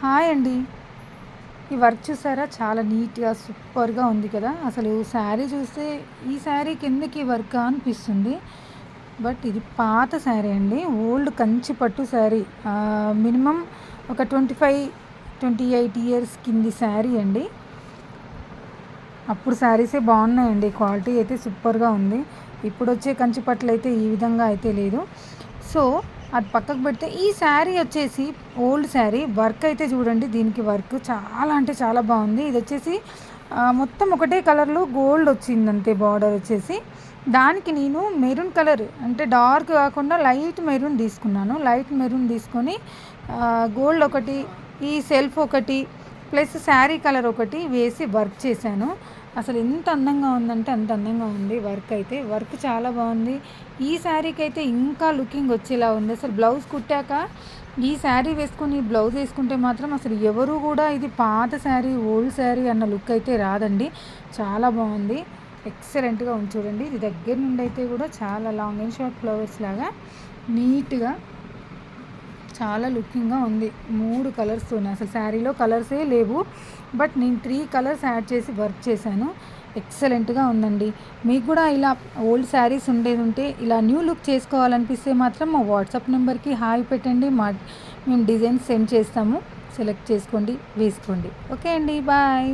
Hi అండి. ఈ work చూసారా? చాలా నీట్‌గా, సూపర్‌గా ఉంది కదా! అసలు శారీ చూస్తే ఈ శారీకి ఎందుకు ఈ వర్కా అనిపిస్తుంది. బట్ ఇది పాత శారీ అండి. ఓల్డ్ కంచి పట్టు శారీ. మినిమమ్ ఒక 25, 28 ఇయర్స్ కింది శారీ అండి. అప్పుడు శారీసే బాగున్నాయండి. క్వాలిటీ అయితే సూపర్‌గా ఉంది. ఇప్పుడొచ్చే కంచి పట్టులైతే ఈ విధంగా అయితే లేదు. సో, అది పక్కకు పెడితే ఈ శారీ వచ్చేసి ఓల్డ్ శారీ. వర్క్ అయితే చూడండి, దీనికి వర్క్ చాలా అంటే చాలా బాగుంది. ఇదొచ్చేసి మొత్తం ఒకటే కలర్‌లో గోల్డ్ వచ్చిందంతే బార్డర్ వచ్చేసి. దానికి నేను మెరూన్ కలర్ అంటే డార్క్ కాకుండా లైట్ మెరూన్ తీసుకున్నాను. లైట్ మెరూన్ తీసుకొని గోల్డ్ ఒకటి, ఈ సెల్ఫ్ ఒకటి ప్లస్ శారీ కలర్ ఒకటి వేసి వర్క్ చేశాను. అసలు ఎంత అందంగా ఉందంటే అంత అందంగా ఉంది వర్క్ అయితే. వర్క్ చాలా బాగుంది. ఈ శారీకి అయితే ఇంకా లుకింగ్ వచ్చేలా ఉంది. అసలు బ్లౌజ్ కుట్టాక ఈ శారీ వేసుకొని బ్లౌజ్ వేసుకుంటే మాత్రం అసలు ఎవరు కూడా ఇది పాత శారీ, ఓల్డ్ శారీ అన్న లుక్ అయితే రాదండి. చాలా బాగుంది. ఎక్సలెంట్గా ఉంది చూడండి. ఇది దగ్గర నుండి అయితే కూడా చాలా లాంగ్ అండ్ షార్ట్ ఫ్లవర్స్ లాగా నీట్గా చాలా లుకింగ్గా ఉంది. 3 కలర్స్తోనే. అసలు శారీలో కలర్సే లేవు. బట్ నేను 3 కలర్స్ యాడ్ చేసి వర్క్ చేశాను. ఎక్సలెంట్గా ఉందండి. మీకు కూడా ఇలా ఓల్డ్ శారీస్ ఉండేది ఉంటే ఇలా న్యూ లుక్ చేసుకోవాలనిపిస్తే మాత్రం మా వాట్సాప్ నెంబర్కి హాయ్ పెట్టండి. మేము డిజైన్స్ సెండ్ చేస్తాము. సెలెక్ట్ చేసుకోండి, వేసుకోండి. ఓకే అండి, బాయ్.